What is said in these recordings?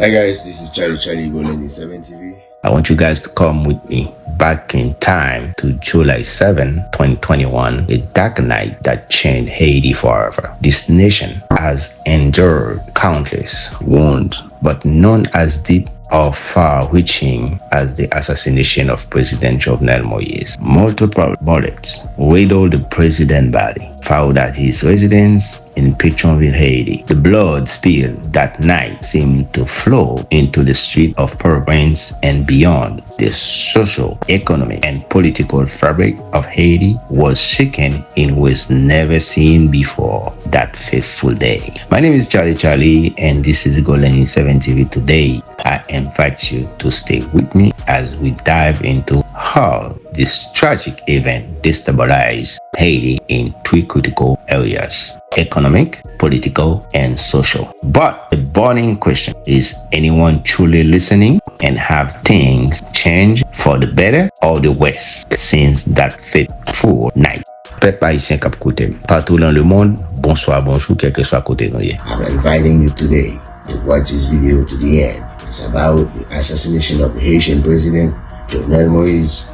Hi guys, this is Charlie Golden 7 TV. I want you guys to come with me back in time to July 7, 2021, a dark night that changed Haiti forever. This nation has endured countless wounds, but none as deep or far-reaching as the assassination of President Jovenel Moise. Multiple bullets riddled the president's body, found at his residence in Pétionville, Haiti. The blood spilled that night seemed to flow into the street of Port-au-Prince and beyond. The social, economic, and political fabric of Haiti was shaken in ways never seen before that fateful day. My name is Charlie, and this is Golden 7 TV. Today, I invite you to stay with me as we dive into how this tragic event destabilized Haiti in three critical areas: economic, political, and social. But the burning question is, anyone truly listening, and have things changed for the better or the worse since that fateful night? Peuple haïtien k'ap koute partout dans le monde, bonsoir, bonjour, quel que soit côté nou ye. I'm inviting you today to watch this video to the end. It's about the assassination of the Haitian president, Jovenel Moise,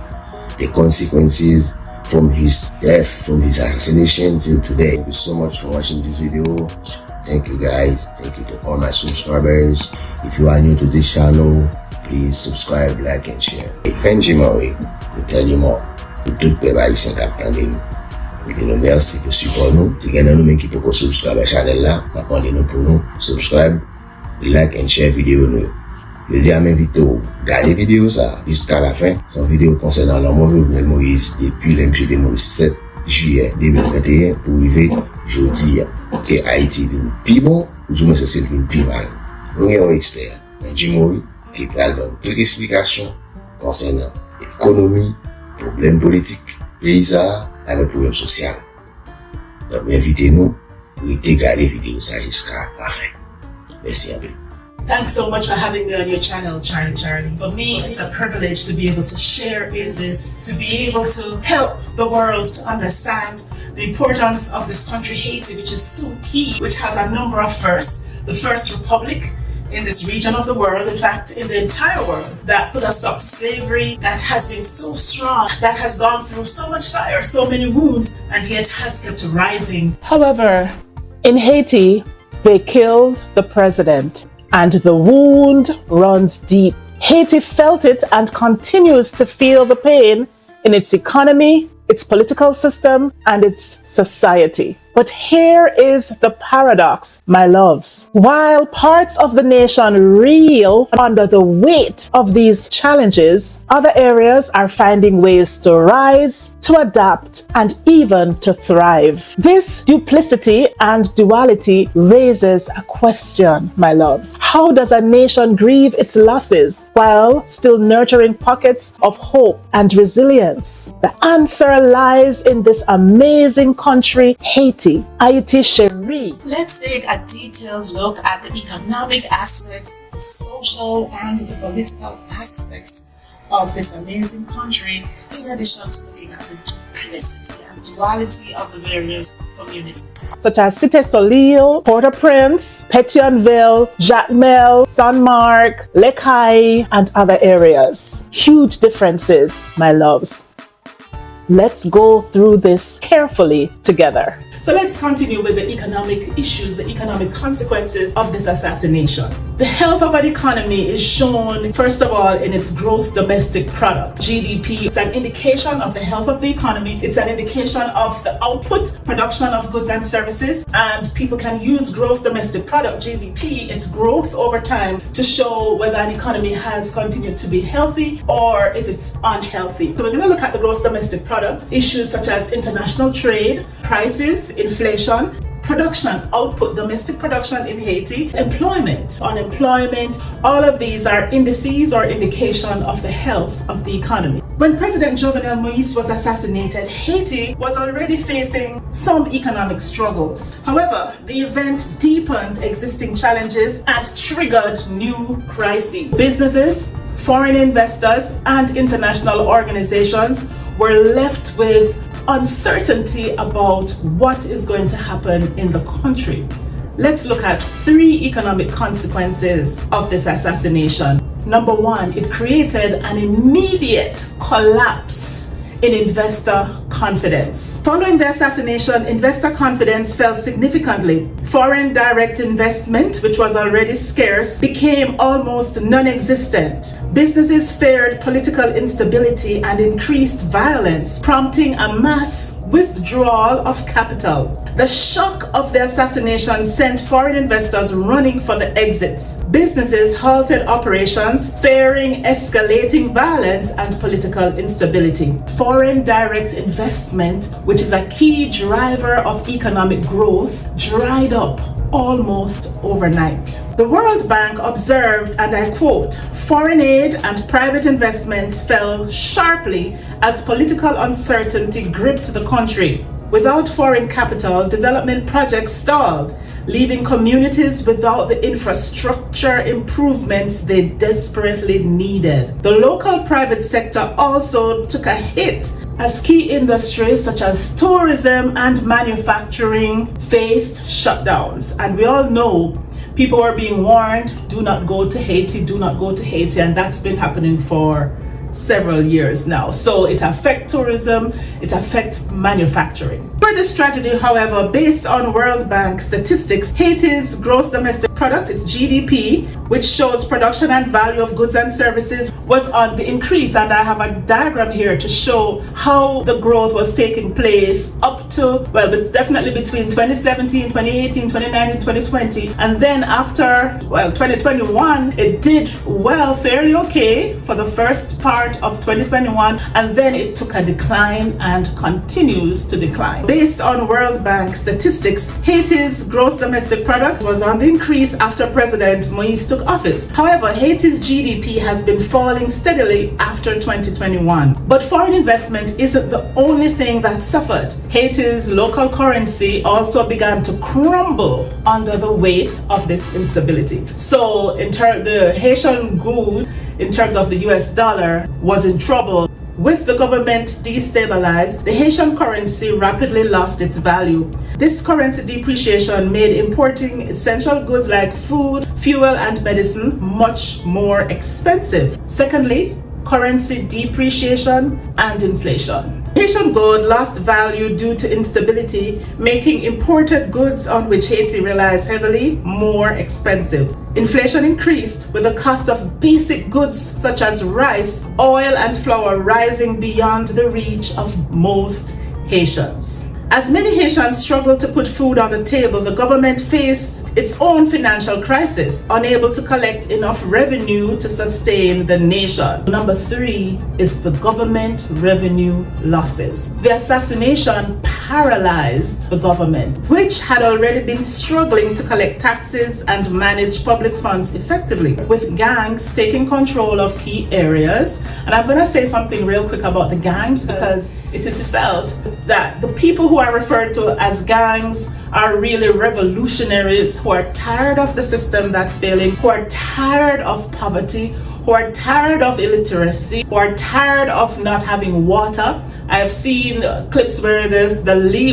the consequences from his death, from his assassination till today. Thank you so much for watching this video. Thank you guys. Thank you to all my subscribers. If you are new to this channel, please subscribe, like, and share. Benjamin will tell you more. Pour tout peuple haïtien qui attendait nous. Nous merci pour support nous. Si vous avez nous qui peut subscribe à la chaîne là, nous pour nous subscribe, like and share vidéo nous. Je dis à mes vidéos, regardez vidéo ça jusqu'à la fin. Son vidéo concernant la mort de Jovenel Moïse depuis le 7 juillet 2021 pour arriver jeudi. Et Haïti vient plus bon, ou du moins c'est vient plus mal. Nous avons un expert, Benjamin, qui va donner toute explication concernant l'économie, problèmes politiques, pays avec problèmes sociaux. Donc, invitez-nous pour regarder vidéo ça jusqu'à la fin. Merci un peu. Thanks so much for having me on your channel, Charlie. For me, it's a privilege to be able to share in this, to be able to help the world to understand the importance of this country, Haiti, which is so key, which has a number of firsts. The first republic in this region of the world, in fact, in the entire world, that put a stop to slavery, that has been so strong, that has gone through so much fire, so many wounds, and yet has kept rising. However, in Haiti, they killed the president, and the wound runs deep. Haiti felt it and continues to feel the pain in its economy, its political system, and its society. But here is the paradox, my loves. While parts of the nation reel under the weight of these challenges, other areas are finding ways to rise, to adapt, and even to thrive. This duplicity and duality raises a question, my loves. How does a nation grieve its losses while still nurturing pockets of hope and resilience? The answer lies in this amazing country, Haiti. Haiti chérie. Let's take a detailed look at the economic aspects, the social and the political aspects of this amazing country, in addition to looking at the duplicity and duality of the various communities, such as Cité Soleil, Port-au-Prince, Pétionville, Jacmel, Saint-Marc, L'Écaille, and other areas. Huge differences, my loves. Let's go through this carefully together. So let's continue with the economic issues, the economic consequences of this assassination. The health of an economy is shown, first of all, in its gross domestic product, GDP. It's an indication of the health of the economy. It's an indication of the output, production of goods and services. And people can use gross domestic product, GDP, its growth over time, to show whether an economy has continued to be healthy or if it's unhealthy. So we're going to look at the gross domestic product, issues such as international trade, prices, inflation, production, output, domestic production in Haiti, employment, unemployment. All of these are indices or indication of the health of the economy. When President Jovenel Moise was assassinated, Haiti was already facing some economic struggles. However, the event deepened existing challenges and triggered new crises. Businesses, foreign investors, and international organizations were left with uncertainty about what is going to happen in the country. let's look at 3 economic consequences of this assassination. Number 1, it created an immediate collapse in investor confidence. Following the assassination, investor confidence fell significantly. Foreign direct investment, which was already scarce, became almost non-existent. Businesses feared political instability and increased violence, prompting a mass withdrawal of capital. The shock of the assassination sent foreign investors running for the exits. Businesses halted operations, fearing escalating violence and political instability. Foreign direct investment, which is a key driver of economic growth, dried up almost overnight. The World Bank observed, and I quote, "Foreign aid and private investments fell sharply as political uncertainty gripped the country. Without foreign capital, development projects stalled, leaving communities without the infrastructure improvements they desperately needed." The local private sector also took a hit as key industries such as tourism and manufacturing faced shutdowns. And we all know people were being warned, do not go to Haiti, do not go to Haiti, and that's been happening for several years now. So it affects tourism, it affects manufacturing. For this tragedy, however, based on World Bank statistics, Haiti's gross domestic product, its GDP, which shows production and value of goods and services, was on the increase. And I have a diagram here to show how the growth was taking place up to, well, but definitely between 2017, 2018, 2019, 2020. And then after, well, 2021, it did well, fairly okay for the first part of 2021. And then it took a decline and continues to decline. Based on World Bank statistics, Haiti's gross domestic product was on the increase after President Moïse took office. However, Haiti's GDP has been falling steadily after 2021. But foreign investment isn't the only thing that suffered. Haiti's local currency also began to crumble under the weight of this instability. So the Haitian good, in terms of the US dollar, was in trouble. With the government destabilized, the Haitian currency rapidly lost its value. This currency depreciation made importing essential goods like food, fuel, and medicine much more expensive. Secondly, currency depreciation and inflation. Haitian gold lost value due to instability, making imported goods on which Haiti relies heavily more expensive. Inflation increased, with the cost of basic goods such as rice, oil, and flour rising beyond the reach of most Haitians. As many Haitians struggled to put food on the table, the government faced its own financial crisis, unable to collect enough revenue to sustain the nation. Number 3 is the government revenue losses. The assassination paralyzed the government, which had already been struggling to collect taxes and manage public funds effectively, with gangs taking control of key areas. And I'm going to say something real quick about the gangs, because it is felt that the people who are referred to as gangs are really revolutionaries who are tired of the system that's failing, who are tired of poverty, who are tired of illiteracy, who are tired of not having water. I have seen clips where there's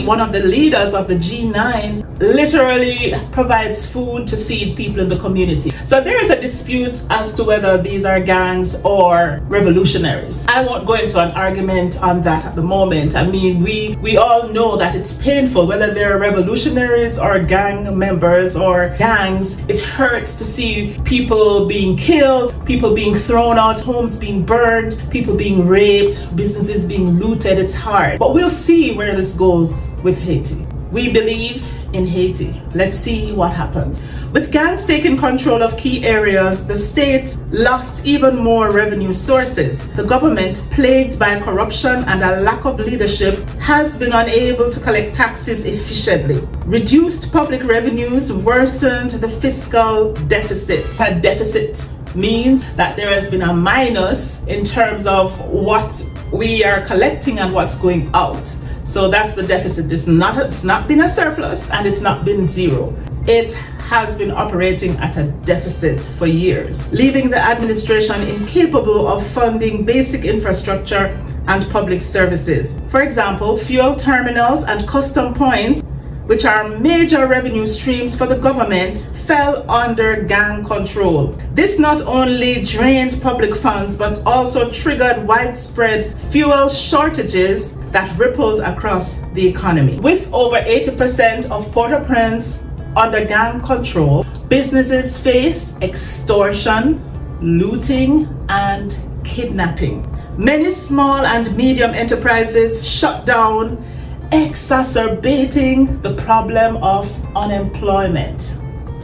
one of the leaders of the G9 literally provides food to feed people in the community. So there is a dispute as to whether these are gangs or revolutionaries. I won't go into an argument on that at the moment. I mean, we all know that it's painful, whether they're revolutionaries or gang members or gangs. It hurts to see people being killed, people being thrown out, homes being burned, people being raped, businesses being looted. It's hard. But we'll see where this goes with Haiti. We believe in Haiti. Let's see what happens. With gangs taking control of key areas, the state lost even more revenue sources. The government, plagued by corruption and a lack of leadership, has been unable to collect taxes efficiently. Reduced public revenues worsened the fiscal deficit. A deficit means that there has been a minus in terms of what we are collecting and what's going out. So that's the deficit. It's not been a surplus and it's not been zero. It has been operating at a deficit for years, leaving the administration incapable of funding basic infrastructure and public services. For example, fuel terminals and custom points which are major revenue streams for the government, fell under gang control. This not only drained public funds but also triggered widespread fuel shortages that rippled across the economy. With over 80% of Port-au-Prince under gang control, businesses faced extortion, looting, and kidnapping. Many small and medium enterprises shut down, exacerbating the problem of unemployment.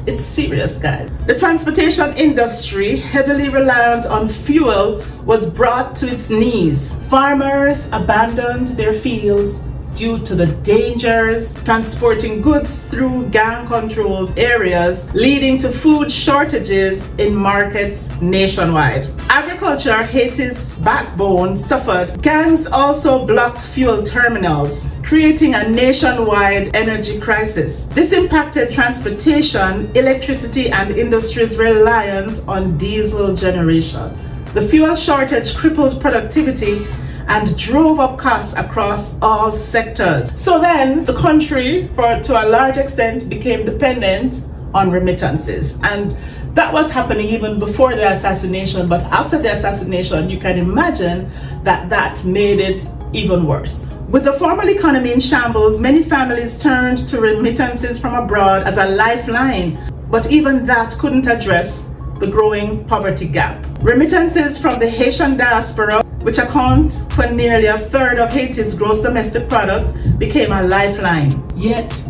It's serious, guys. The transportation industry, heavily reliant on fuel, was brought to its knees. Farmers abandoned their fields due to the dangers transporting goods through gang-controlled areas, leading to food shortages in markets nationwide. Agriculture, Haiti's backbone, suffered. Gangs also blocked fuel terminals, creating a nationwide energy crisis. This impacted transportation, electricity, and industries reliant on diesel generation. The fuel shortage crippled productivity and drove up costs across all sectors. So then the country, to a large extent, became dependent on remittances. And that was happening even before the assassination, but after the assassination, you can imagine that made it even worse. With the formal economy in shambles, many families turned to remittances from abroad as a lifeline, but even that couldn't address the growing poverty gap. Remittances from the Haitian diaspora, which accounts for nearly a third of Haiti's gross domestic product, became a lifeline. Yet,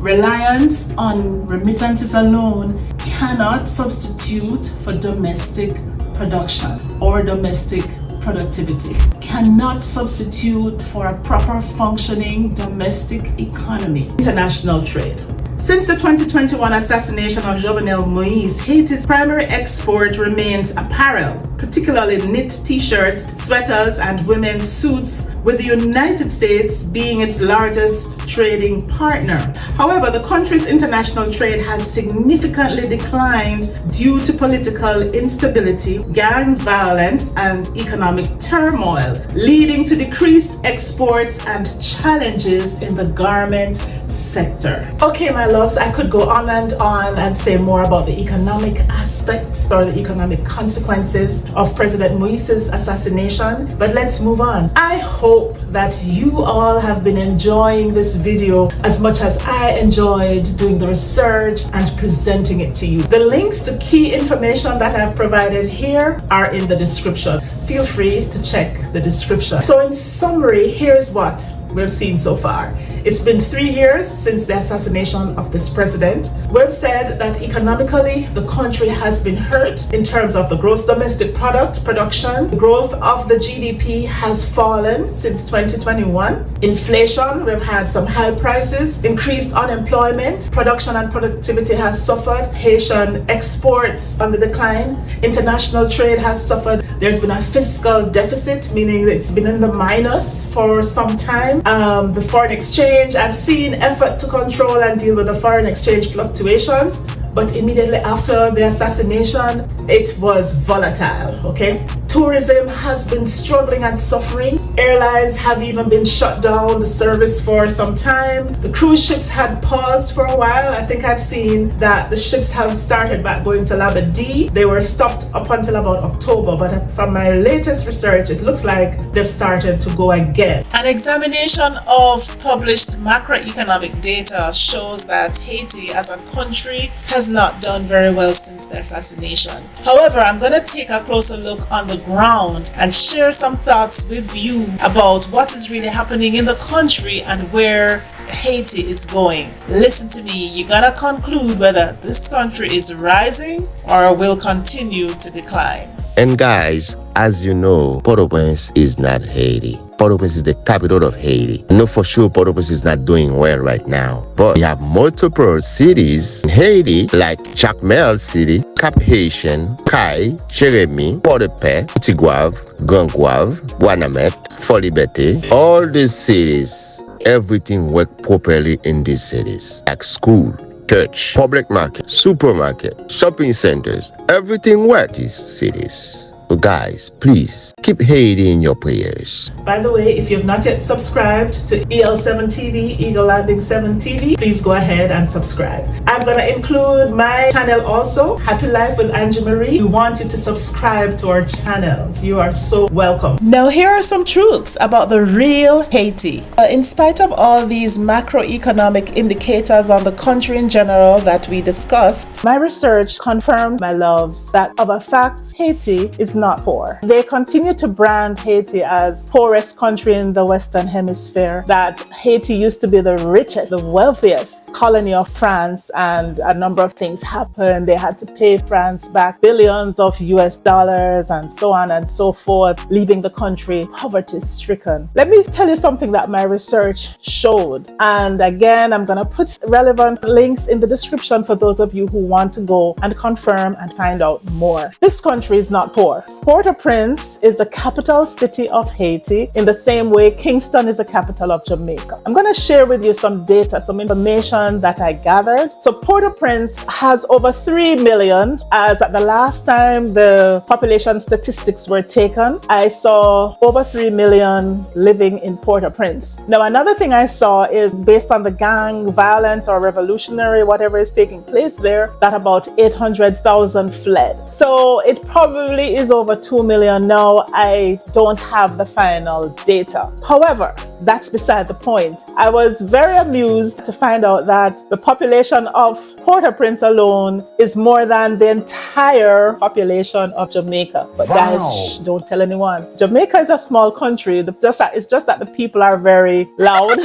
reliance on remittances alone cannot substitute for domestic production or domestic productivity, cannot substitute for a proper functioning domestic economy. International trade. Since the 2021 assassination of Jovenel Moise, Haiti's primary export remains apparel, particularly knit t-shirts, sweaters, and women's suits, with the United States being its largest trading partner. However, the country's international trade has significantly declined due to political instability, gang violence, and economic turmoil, leading to decreased exports and challenges in the garment sector. Okay, my loves, I could go on and say more about the economic aspect or the economic consequences of President Moïse's assassination, but let's move on. I hope that you all have been enjoying this video as much as I enjoyed doing the research and presenting it to you. The links to key information that I've provided here are in the description. Feel free to check the description. So in summary, here's what we've seen so far. It's been 3 years since the assassination of this president. We've said that economically, the country has been hurt in terms of the gross domestic product production. The growth of the GDP has fallen since 2021. Inflation, we've had some high prices, increased unemployment, production and productivity has suffered, Haitian exports on the decline, international trade has suffered. There's been a fiscal deficit, meaning it's been in the minus for some time. The foreign exchange, I've seen effort to control and deal with the foreign exchange fluctuations, but immediately after the assassination, it was volatile, okay? Tourism has been struggling and suffering. Airlines have even been shut down the service for some time. The cruise ships had paused for a while. I think I've seen that the ships have started back going to Labadee. They were stopped up until about October, but from my latest research, it looks like they've started to go again. An examination of published macroeconomic data shows that Haiti as a country has not done very well since the assassination. However, I'm going to take a closer look on the ground and share some thoughts with you about what is really happening in the country and where Haiti is going. Listen to me, you gotta conclude whether this country is rising or will continue to decline. And guys, as you know, Port-au-Prince is not Haiti. Port-au-Prince is the capital of Haiti. I know for sure Port-au-Prince is not doing well right now. But we have multiple cities in Haiti like Jacmel City, Cap-Haïtien, Kai, Jérémie, Port-de-Paix, Petit-Gouave, Grand-Gouave, Bois-Namet, Fort-Liberté. All these cities, everything works properly in these cities. Like school, church, public market, supermarket, shopping centers. Everything works in these cities. So guys, please keep Haiti in your prayers. By the way, if you have not yet subscribed to EL7 TV, Eagle Landing 7 TV, please go ahead and subscribe. I'm going to include my channel also, Happy Life with Angie Marie. We want you to subscribe to our channels. You are so welcome. Now, here are some truths about the real Haiti. In spite of all these macroeconomic indicators on the country in general that we discussed, my research confirmed my loves that of a fact, Haiti is not poor. They continue to brand Haiti as poorest country in the Western Hemisphere, that Haiti used to be the richest, the wealthiest colony of France, and a number of things happened. They had to pay France back billions of US dollars and so on and so forth, leaving the country poverty stricken. Let me tell you something that my research showed. And again, I'm going to put relevant links in the description for those of you who want to go and confirm and find out more. This country is not poor. Port-au-Prince is the capital city of Haiti in the same way Kingston is the capital of Jamaica. I'm going to share with you some data, some information that I gathered. So Port-au-Prince has over 3 million, as at the last time the population statistics were taken, I saw over 3 million living in Port-au-Prince. Now, another thing I saw is based on the gang violence or revolutionary, whatever is taking place there, that about 800,000 fled. So it probably is over 2 million now. I don't have the final data. However, that's beside the point. I was very amused to find out that the population of Port-au-Prince alone is more than the entire population of Jamaica. But guys, don't tell anyone. Jamaica is a small country. It's just that the people are very loud.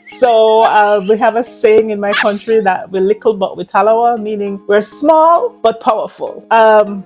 So we have a saying in my country that we're little but we talawa, meaning we're small but powerful.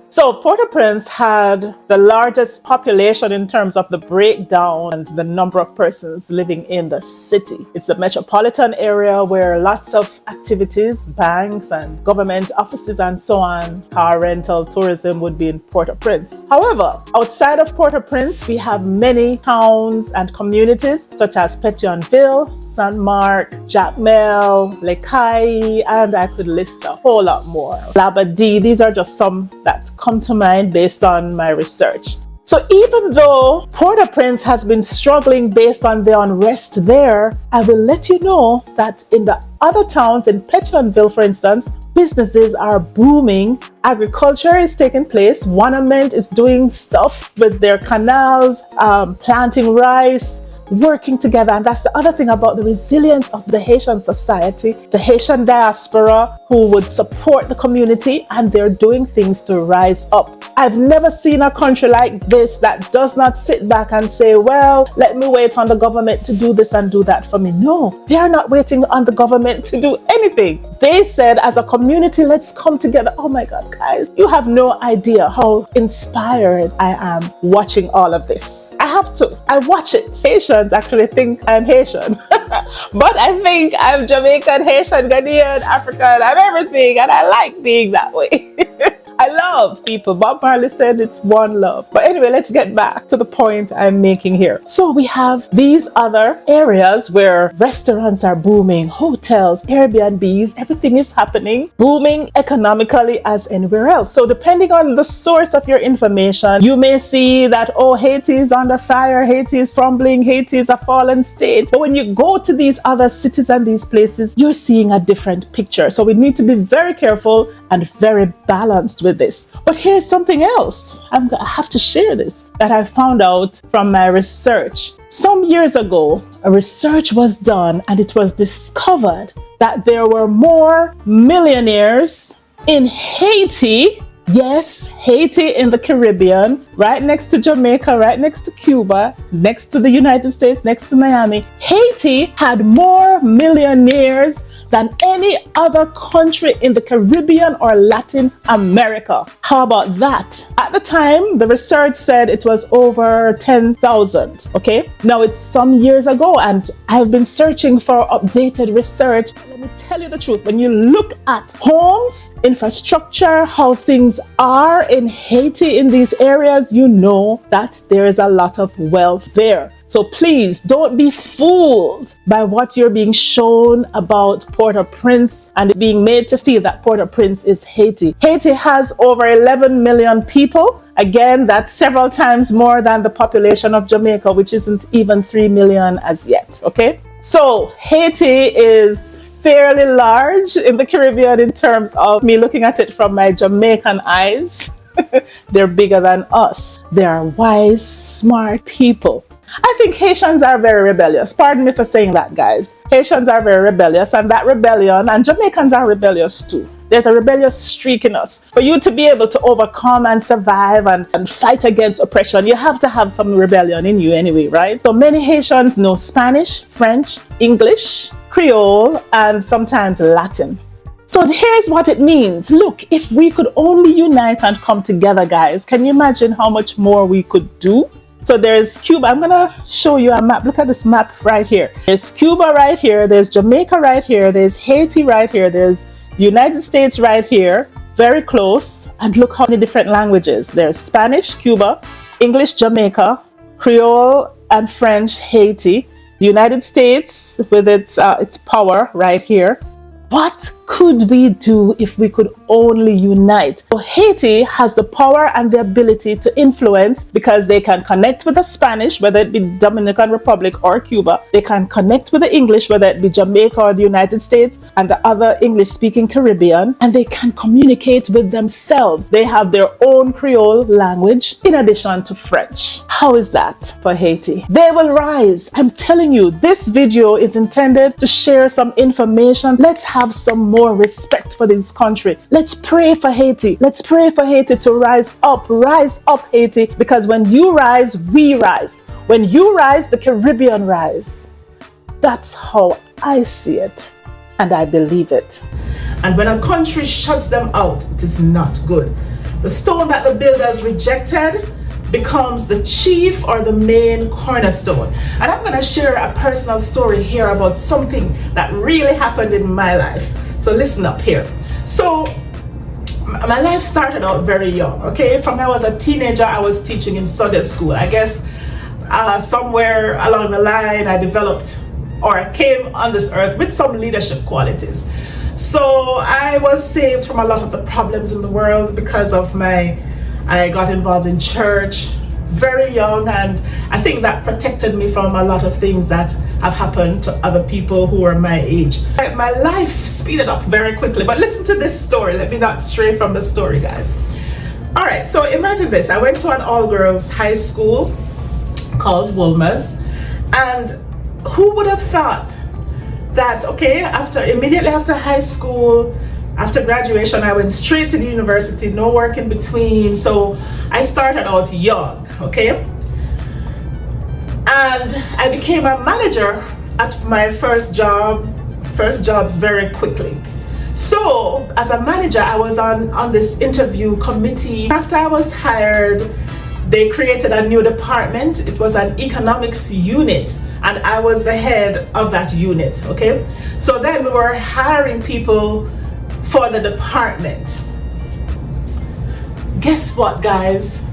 So Port-au-Prince had the largest population in terms of the breakdown and the number of persons living in the city. It's a metropolitan area where lots of activities, banks and government offices and so on, car rental, tourism would be in Port-au-Prince. However, outside of Port-au-Prince, we have many towns and communities such as Pétionville, Saint Mark, Jacmel, Lekai, and I could list a whole lot more. Labadee, these are just some that come to mind based on my research. So even though Port-au-Prince has been struggling based on the unrest there, I will let you know that in the other towns, in Pétionville, for instance, businesses are booming. Agriculture is taking place. Wanament is doing stuff with their canals, planting rice, working together. And that's the other thing about the resilience of the Haitian society, the Haitian diaspora who would support the community, and they're doing things to rise up. I've never seen a country like this that does not sit back and say, well, let me wait on the government to do this and do that for me. No, they are not waiting on the government to do anything. They said, as a community, let's come together. Oh my God, guys, you have no idea how inspired I am watching all of this. I watch it. Haitians actually think I'm Haitian, but I think I'm Jamaican, Haitian, Ghanaian, African, I'm everything, and I like being that way. I love people. Bob Marley said it's one love. But anyway, let's get back to the point I'm making here. So we have these other areas where restaurants are booming, hotels, Airbnbs, everything is happening, booming economically as anywhere else. So depending on the source of your information, you may see that, oh, Haiti is under fire, Haiti is crumbling, Haiti is a fallen state. But when you go to these other cities and these places, you're seeing a different picture. So we need to be very careful and very balanced with this. But here's something else. I have to share this that I found out from my research. Some years ago, a research was done and it was discovered that there were more millionaires in Haiti. Yes, Haiti in the Caribbean, right next to Jamaica, right next to Cuba, next to the United States, next to Miami. Haiti had more millionaires than any other country in the Caribbean or Latin America. How about that? At the time, the research said it was over 10,000. Okay, now it's some years ago and I've been searching for updated research. Let me tell you the truth. When you look at homes, infrastructure, how things are in Haiti in these areas, you know that there is a lot of wealth there. So please don't be fooled by what you're being shown about Port-au-Prince and being made to feel that Port-au-Prince is Haiti. Haiti has over 11 million people Again, that's several times more than the population of Jamaica, which isn't even 3 million as yet, okay? So Haiti is fairly large in the Caribbean in terms of me looking at it from my Jamaican eyes. They're bigger than us. They are wise, smart people. I think Haitians are very rebellious. Pardon me for saying that, guys. Haitians are very rebellious, and that rebellion, and Jamaicans are rebellious too. There's a rebellious streak in us. For you to be able to overcome and survive and fight against oppression, you have to have some rebellion in you anyway, right? So many Haitians know Spanish, French, English, Creole, and sometimes Latin. So here's what it means. Look, if we could only unite and come together, guys, can you imagine how much more we could do? So there's Cuba. I'm gonna show you a map. Look at this map right here. There's Cuba right here. There's Jamaica right here. There's Haiti right here. There's the United States right here. Very close. And look how many different languages. There's Spanish, Cuba, English, Jamaica, Creole and French, Haiti. The United States with its power right here. What could we do if we could only unite? So Haiti has the power and the ability to influence because they can connect with the Spanish, whether it be Dominican Republic or Cuba. They can connect with the English, whether it be Jamaica or the United States and the other English-speaking Caribbean. And they can communicate with themselves. They have their own Creole language in addition to French. How is that for Haiti? They will rise. I'm telling you, this video is intended to share some information. Let's have some more respect for this country. Let's pray for Haiti. Let's pray for Haiti to rise up Haiti, because when you rise, we rise. When you rise, the Caribbean rise. That's how I see it, and I believe it. And when a country shuts them out, it is not good. The stone that the builders rejected becomes the chief or the main cornerstone. And I'm going to share a personal story here about something that really happened in my life. So listen up here. So my life started out very young, okay? From when I was a teenager, I was teaching in Sunday school. I guess somewhere along the line, I developed or I came on this earth with some leadership qualities. So I was saved from a lot of the problems in the world because of I got involved in church very young, and I think that protected me from a lot of things that have happened to other people who are my age. My life speeded up very quickly, but listen to this story. Let me not stray from the story, guys. All right, so imagine this. I went to an all-girls high school called Wolmer's, and who would have thought that, okay, immediately after high school, after graduation, I went straight to the university, no work in between. So I started out young, okay? And I became a manager at my first jobs very quickly. So as a manager, I was on this interview committee. After I was hired, they created a new department. It was an economics unit, and I was the head of that unit, okay? So then we were hiring people for the department. Guess what, guys?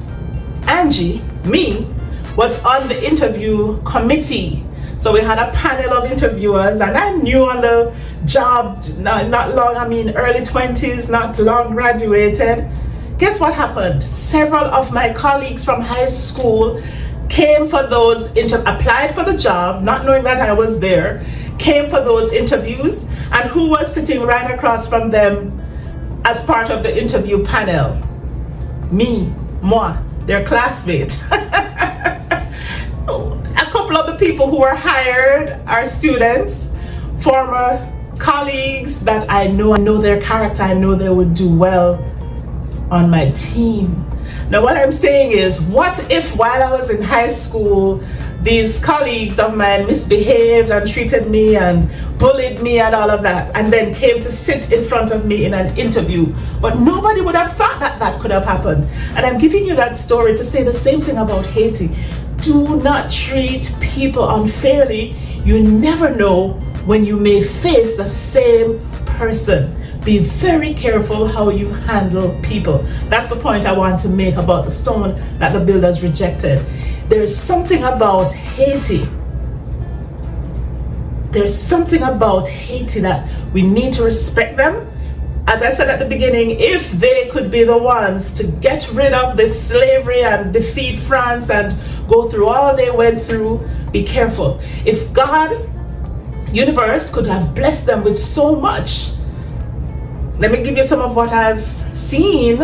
Angie, me, was on the interview committee. So we had a panel of interviewers, and I knew on the job, not long, early 20s, not long graduated. Guess what happened? Several of my colleagues from high school came for those, applied for the job, not knowing that I was there, came for those interviews, and who was sitting right across from them as part of the interview panel? Moi, their classmate. A couple of the people who were hired are students, former colleagues that I know their character, I know they would do well on my team. Now what I'm saying is, what if while I was in high school, these colleagues of mine misbehaved and treated me and bullied me and all of that, and then came to sit in front of me in an interview? But nobody would have thought that that could have happened. And I'm giving you that story to say the same thing about Haiti. Do not treat people unfairly. You never know when you may face the same person. Be very careful how you handle people. That's the point I want to make about the stone that the builders rejected. There is something about Haiti. There's something about Haiti that we need to respect them. as I said at the beginning, if they could be the ones to get rid of this slavery and defeat France and go through all they went through, be careful. If God, universe, could have blessed them with so much, let me give you some of what I've seen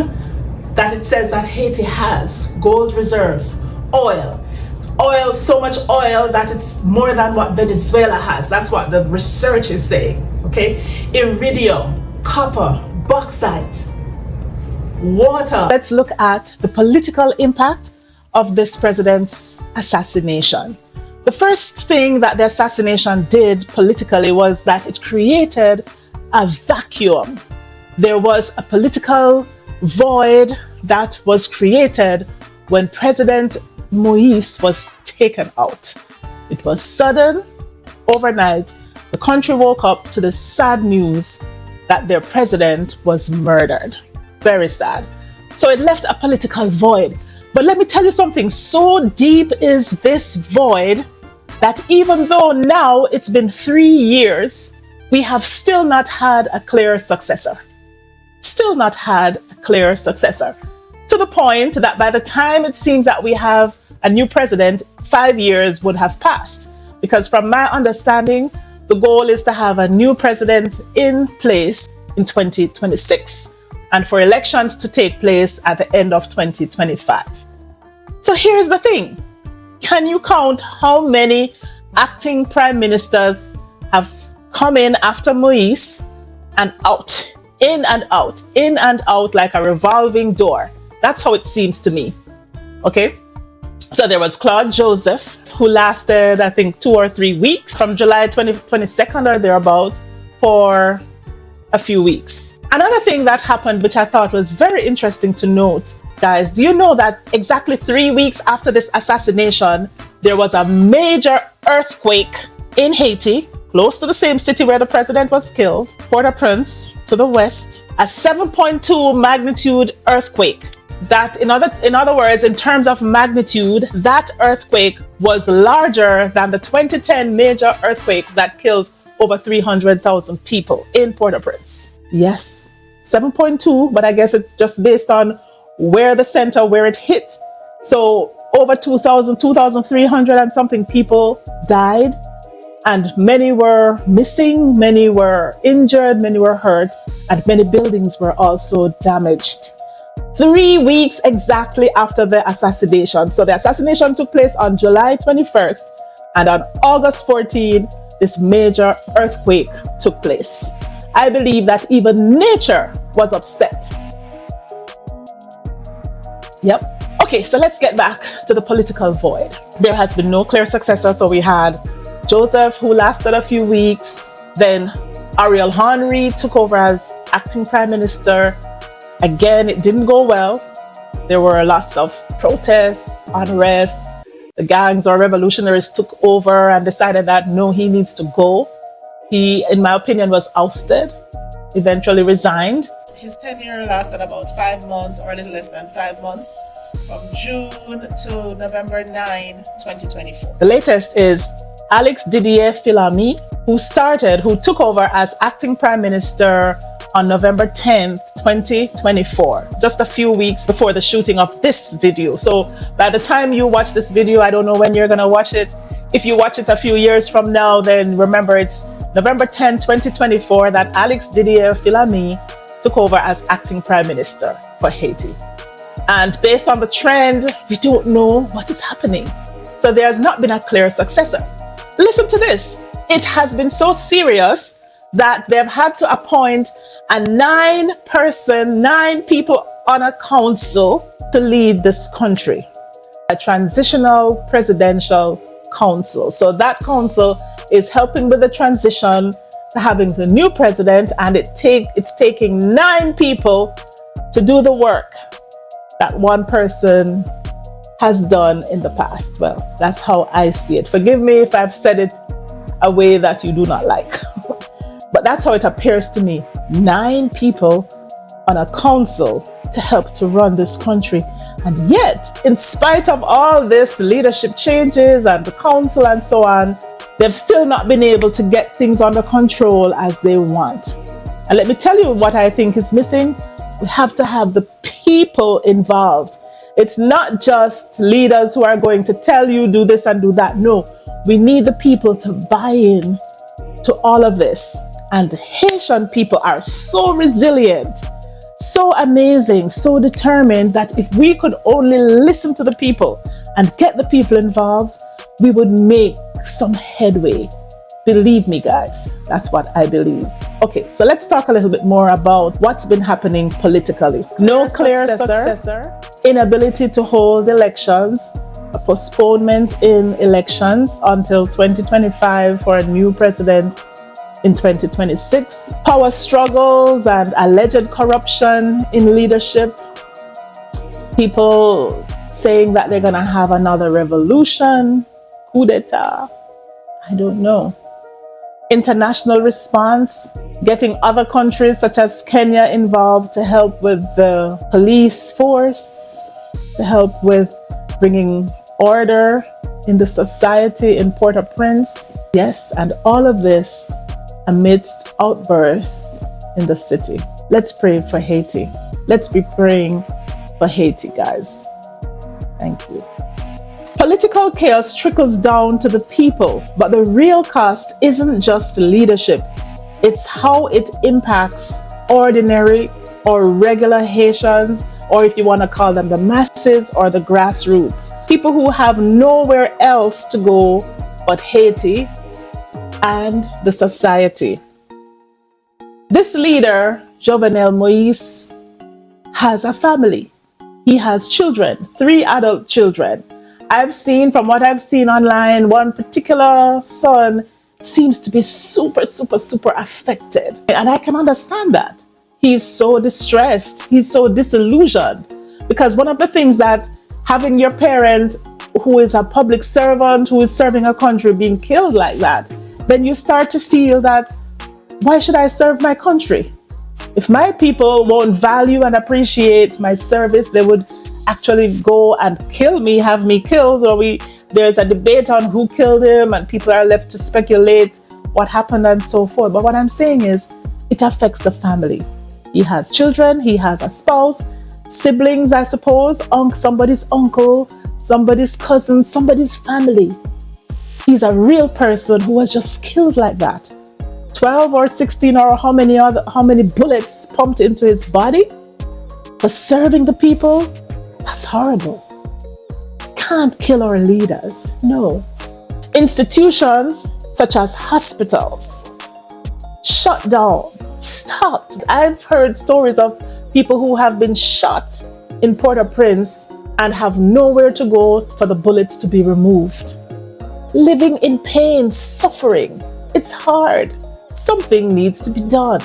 that it says that Haiti has: gold reserves, oil, so much oil that it's more than what Venezuela has. That's what the research is saying, okay? Iridium, copper, bauxite, water. Let's look at the political impact of this president's assassination. The first thing that the assassination did politically was that it created a vacuum. There was a political void that was created when President Moïse was taken out. It was sudden, overnight. The country woke up to the sad news that their president was murdered. Very sad. So it left a political void. But let me tell you something, so deep is this void that even though now it's been 3 years, we have still not had a clear successor. Still not had a clear successor. To the point that by the time it seems that we have a new president, 5 years would have passed. Because from my understanding, the goal is to have a new president in place in 2026 and for elections to take place at the end of 2025. So here's the thing. Can you count how many acting prime ministers have come in after Moïse and out, in and out like a revolving door? That's how it seems to me. Okay? So there was Claude Joseph, who lasted, I think, 2 or 3 weeks, from July 22nd or thereabouts, for a few weeks. Another thing that happened, which I thought was very interesting to note, guys, do you know that exactly 3 weeks after this assassination, there was a major earthquake in Haiti, close to the same city where the president was killed, Port-au-Prince, to the west, a 7.2 magnitude earthquake. That, in other words, in terms of magnitude, that earthquake was larger than the 2010 major earthquake that killed over 300,000 people in Port-au-Prince. Yes, 7.2, but I guess it's just based on where it hit. So over 2,300 and something people died, and many were missing, many were injured, many were hurt, and many buildings were also damaged. 3 weeks exactly after the assassination. So the assassination took place on July 21st, and on August 14th, this major earthquake took place. I believe that even nature was upset. Yep. Okay, so let's get back to the political void. There has been no clear successor. So we had Joseph, who lasted a few weeks. Then Ariel Henry took over as acting prime minister. Again, it didn't go well. There were lots of protests, unrest. The gangs or revolutionaries took over and decided that no, he needs to go. He, in my opinion, was ousted, eventually resigned. His tenure lasted about 5 months, or a little less than 5 months, from June to November 9, 2024. The latest is Alex Didier Filami, who took over as acting prime minister on November 10th, 2024, just a few weeks before the shooting of this video. So by the time you watch this video, I don't know when you're going to watch it. If you watch it a few years from now, then remember it's November 10, 2024 that Alex Didier Filami took over as acting prime minister for Haiti. And based on the trend, we don't know what is happening. So there has not been a clear successor. Listen to this. It has been so serious that they've had to appoint a 9 people on a council to lead this country, a transitional presidential council. So that council is helping with the transition to having the new president, and it's taking 9 people to do the work that one person has done in the past. Well, that's how I see it. Forgive me if I've said it a way that you do not like. But that's how it appears to me. 9 people on a council to help to run this country. And yet, in spite of all this leadership changes and the council and so on, they've still not been able to get things under control as they want. And let me tell you what I think is missing. We have to have the people involved. It's not just leaders who are going to tell you do this and do that. No, we need the people to buy in to all of this. And the Haitian people are so resilient, so amazing, so determined that if we could only listen to the people and get the people involved, we would make some headway. Believe me, guys, that's what I believe. Okay, so let's talk a little bit more about what's been happening politically. No clear successor, inability to hold elections, a postponement in elections until 2025 for a new president in 2026, power struggles and alleged corruption in leadership, people saying that they're going to have another revolution, coup d'etat, I don't know. International response, getting other countries such as Kenya involved to help with the police force, to help with bringing order in the society in Port-au-Prince. Yes, and all of this amidst outbursts in the city. Let's pray for Haiti. Let's be praying for Haiti, guys. Thank you. Political chaos trickles down to the people, but the real cost isn't just leadership. It's how it impacts ordinary or regular Haitians, or if you want to call them the masses or the grassroots. People who have nowhere else to go but Haiti and the society. This leader, Jovenel Moise, has a family. He has children, 3 adult children. From what I've seen online, one particular son seems to be super affected. And I can understand that. He's so distressed. He's so disillusioned. Because one of the things that having your parent who is a public servant, who is serving a country, being killed like that, then you start to feel that, why should I serve my country? If my people won't value and appreciate my service, they would actually go and kill me, have me killed, or there's a debate on who killed him and people are left to speculate what happened and so forth. But what I'm saying is, it affects the family. He has children, he has a spouse, siblings, I suppose, somebody's uncle, somebody's cousin, somebody's family. He's a real person who was just killed like that. 12 or 16 or how many bullets pumped into his body for serving the people. That's horrible. Can't kill our leaders. No. Institutions such as hospitals shut down, stopped. I've heard stories of people who have been shot in Port-au-Prince and have nowhere to go for the bullets to be removed. Living in pain, suffering. It's hard. Something needs to be done.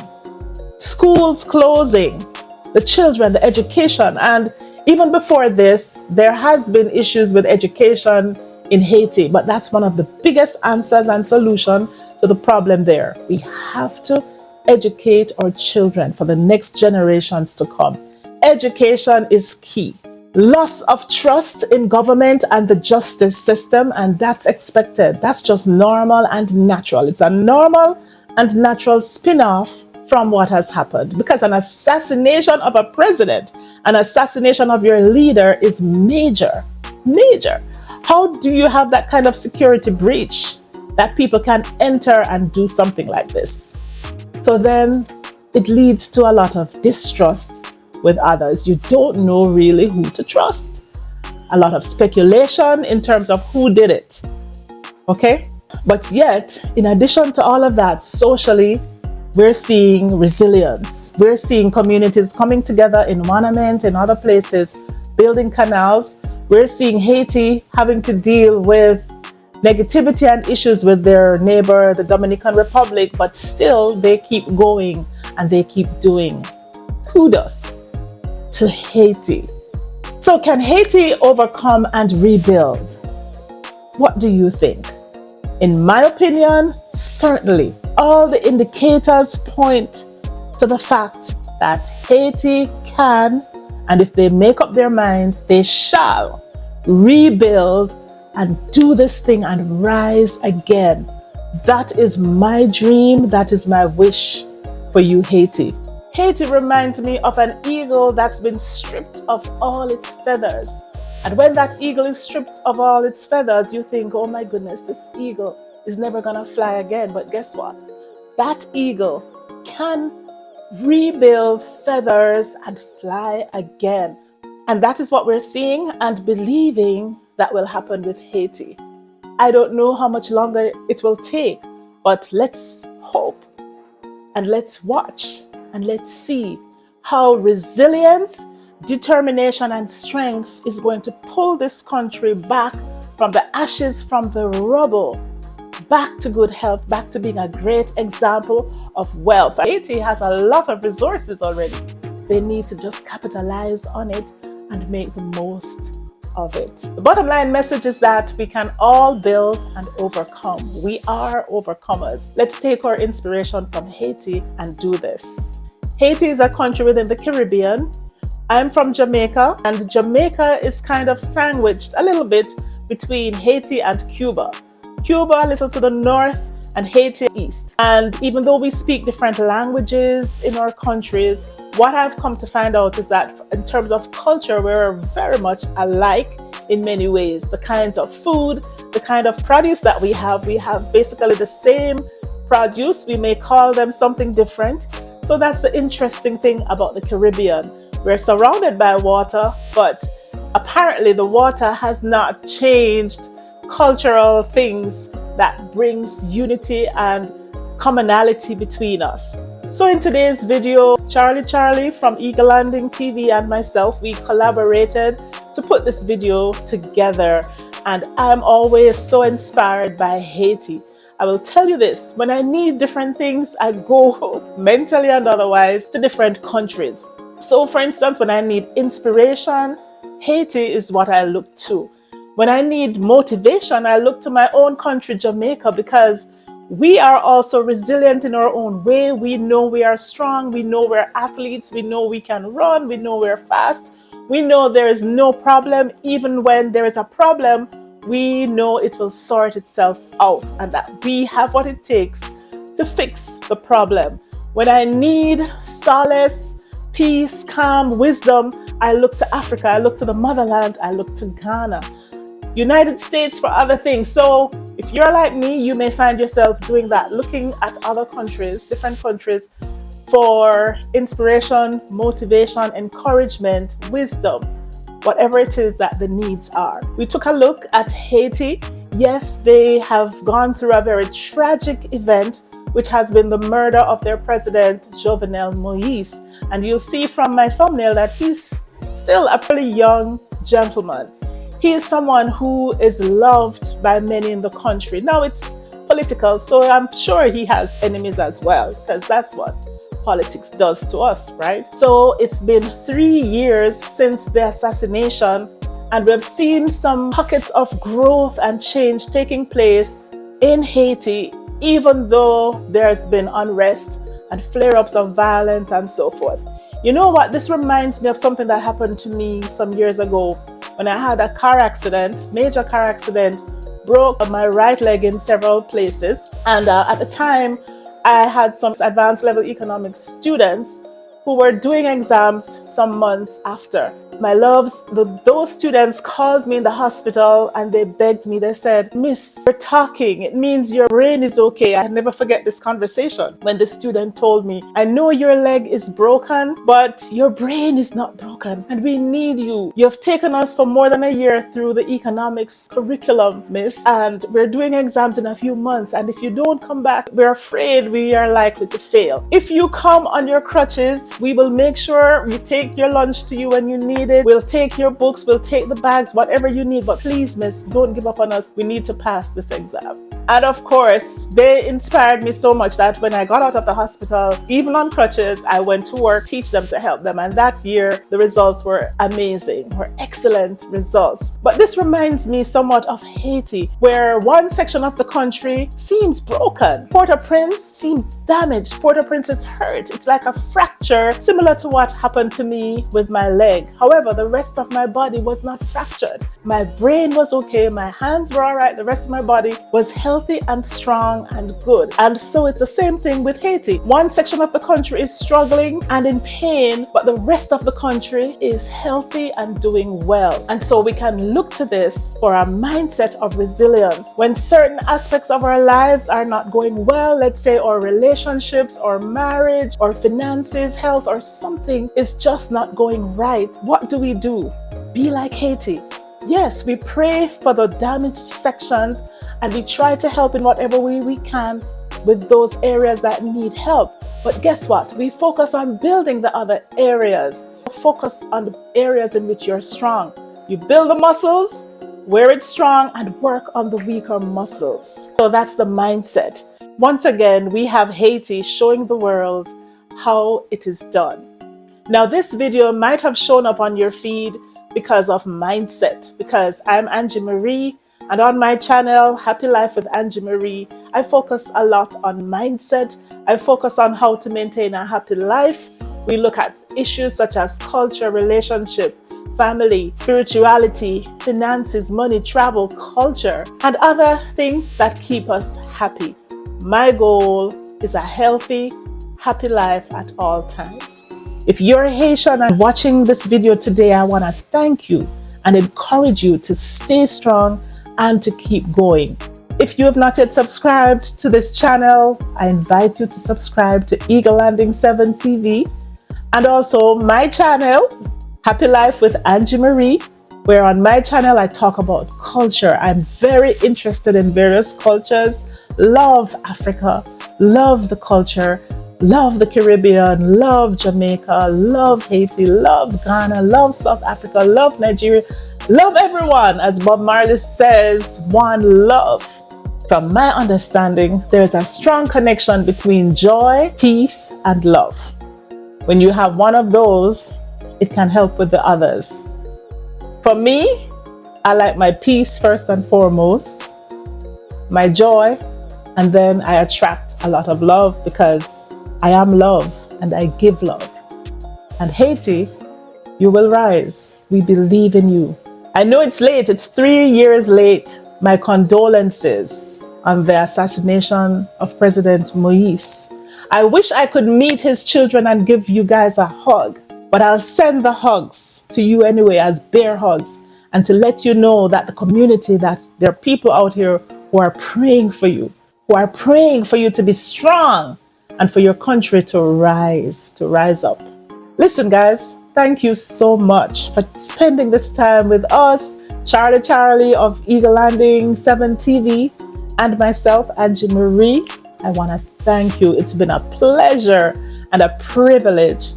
Schools closing, the children, the education, and even before this, there has been issues with education in Haiti, but that's one of the biggest answers and solution to the problem there. We have to educate our children for the next generations to come. Education is key. Loss of trust in government and the justice system, and that's expected. That's just normal and natural. It's a normal and natural spin-off from what has happened, because an assassination of a president, an assassination of your leader is major. How do you have that kind of security breach that people can enter and do something like this? So then it leads to a lot of distrust with others. You don't know really who to trust. A lot of speculation in terms of who did it. Okay? But yet, in addition to all of that, socially, we're seeing resilience. We're seeing communities coming together in Monument, in other places, building canals. We're seeing Haiti having to deal with negativity and issues with their neighbor, the Dominican Republic, but still they keep going and they keep doing. Kudos to Haiti. So can Haiti overcome and rebuild? What do you think? In my opinion, certainly. All the indicators point to the fact that Haiti can, and if they make up their mind, they shall rebuild and do this thing and rise again. That is my dream. That is my wish for you, Haiti. Haiti reminds me of an eagle that's been stripped of all its feathers. And when that eagle is stripped of all its feathers, you think, oh my goodness, this eagle is never gonna fly again. But guess what? That eagle can rebuild feathers and fly again. And that is what we're seeing and believing that will happen with Haiti. I don't know how much longer it will take, but let's hope and let's watch and let's see how resilience, determination, and strength is going to pull this country back from the ashes, from the rubble, back to good health, back to being a great example of wealth. Haiti has a lot of resources already. They need to just capitalize on it and make the most of it. The bottom line message is that we can all build and overcome. We are overcomers. Let's take our inspiration from Haiti and do this. Haiti is a country within the Caribbean. I'm from Jamaica, and Jamaica is kind of sandwiched a little bit between Haiti and Cuba. Cuba a little to the north and Haiti east. And even though we speak different languages in our countries, what I've come to find out is that in terms of culture, we're very much alike in many ways. The kinds of food, the kind of produce that we have basically the same produce. We may call them something different. So that's the interesting thing about the Caribbean. We're surrounded by water, but apparently the water has not changed cultural things that brings unity and commonality between us. So in today's video, Charlie from Eagle Landing TV and myself, we collaborated to put this video together, and I'm always so inspired by Haiti. I will tell you this, when I need different things, I go mentally and otherwise to different countries. So for instance, when I need inspiration, Haiti is what I look to. When I need motivation, I look to my own country, Jamaica, because we are also resilient in our own way. We know we are strong. We know we're athletes. We know we can run. We know we're fast. We know there is no problem. Even when there is a problem, we know it will sort itself out and that we have what it takes to fix the problem. When I need solace, peace, calm, wisdom, I look to Africa. I look to the motherland. I look to Ghana. United States for other things. So if you're like me, you may find yourself doing that, looking at other countries, different countries, for inspiration, motivation, encouragement, wisdom, whatever it is that the needs are. We took a look at Haiti. Yes, they have gone through a very tragic event, which has been the murder of their president, Jovenel Moise. And you'll see from my thumbnail that he's still a pretty young gentleman. He is someone who is loved by many in the country. Now it's political, so I'm sure he has enemies as well, because that's what politics does to us, right? So it's been 3 years since the assassination, and we've seen some pockets of growth and change taking place in Haiti, even though there's been unrest and flare-ups of violence and so forth. You know what? This reminds me of something that happened to me some years ago when I had a car accident, major car accident, broke my right leg in several places. And at the time, I had some advanced level economics students who were doing exams some months after. My loves, those students called me in the hospital and they begged me. They said, "Miss, you're talking. It means your brain is okay." I never forget this conversation when the student told me, "I know your leg is broken, but your brain is not broken and we need you. You've taken us for more than a year through the economics curriculum, miss, and we're doing exams in a few months. And if you don't come back, we're afraid we are likely to fail. If you come on your crutches, we will make sure we take your lunch to you when you need it. We'll take your books, we'll take the bags, whatever you need. But please, miss, don't give up on us. We need to pass this exam." And of course, they inspired me so much that when I got out of the hospital, even on crutches, I went to work, teach them to help them. And that year, the results were amazing, were excellent results. But this reminds me somewhat of Haiti, where one section of the country seems broken. Port-au-Prince seems damaged. Port-au-Prince is hurt. It's like a fracture, similar to what happened to me with my leg. However, the rest of my body was not fractured. My brain was okay. My hands were all right. The rest of my body was healthy. healthy and strong and good. And so it's the same thing with Haiti. One section of the country is struggling and in pain, but the rest of the country is healthy and doing well. And so we can look to this for our mindset of resilience. When certain aspects of our lives are not going well, let's say our relationships or marriage or finances, health, or something is just not going right, what do? Be like Haiti. Yes, we pray for the damaged sections and we try to help in whatever way we can with those areas that need help. But guess what? We focus on building the other areas. Focus on the areas in which you're strong. You build the muscles where it's strong and work on the weaker muscles. So that's the mindset. Once again, we have Haiti showing the world how it is done. Now, this video might have shown up on your feed because of mindset, because I'm Angie Marie, and on my channel, Happy Life with Angie Marie, I focus a lot on mindset. I focus on how to maintain a happy life. We look at issues such as culture, relationship, family, spirituality, finances, money, travel, culture, and other things that keep us happy. My goal is a healthy, happy life at all times. If you're Haitian and watching this video today, I want to thank you and encourage you to stay strong and to keep going. If you have not yet subscribed to this channel, I invite you to subscribe to Eagle Landing 7 TV and also my channel, Happy Life with Angie Marie, where on my channel I talk about culture. I'm very interested in various cultures, love Africa, love the culture, love the Caribbean, love Jamaica, love Haiti, love Ghana, love South Africa, love Nigeria, love everyone. As Bob Marley says, one love. From my understanding, there's a strong connection between joy, peace, and love. When you have one of those, it can help with the others. For me, I like my peace first and foremost, my joy, and then I attract a lot of love because I am love and I give love. And Haiti, you will rise. We believe in you. I know it's late. It's 3 years late. My condolences on the assassination of President Moïse. I wish I could meet his children and give you guys a hug, but I'll send the hugs to you anyway as bear hugs and to let you know that the community, that there are people out here who are praying for you to be strong and for your country to rise up. Listen, guys, thank you so much for spending this time with us, Charlie of Eagle Landing 7 TV, and myself, Angie Marie. I want to thank you. It's been a pleasure and a privilege.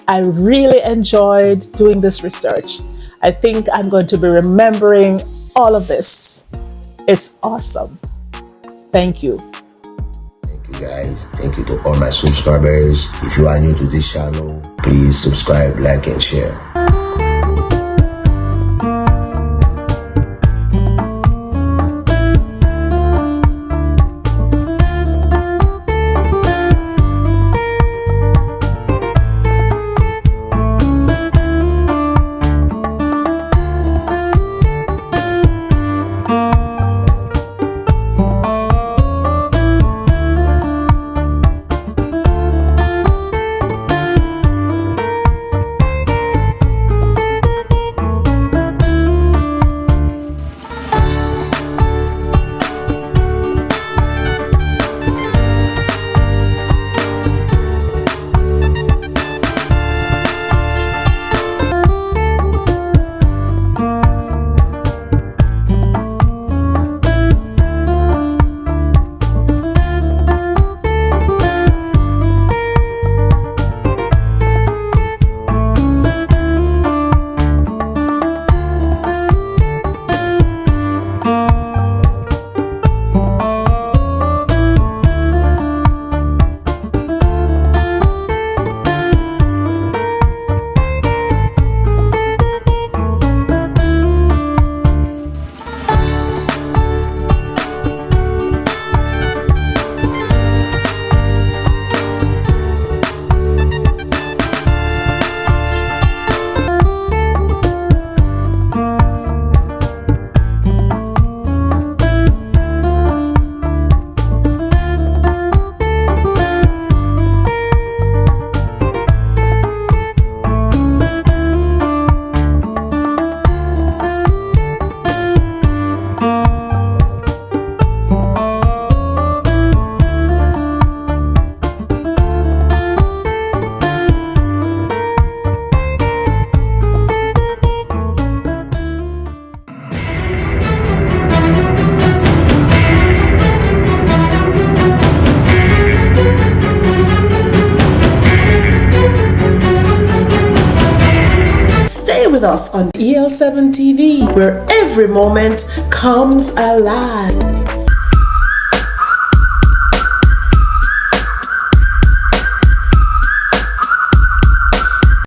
I really enjoyed doing this research. I think I'm going to be remembering all of this. It's awesome. Thank you. Guys, thank you to all my subscribers. If you are new to this channel, please subscribe, like, and share. with us on EL7 TV, where every moment comes alive.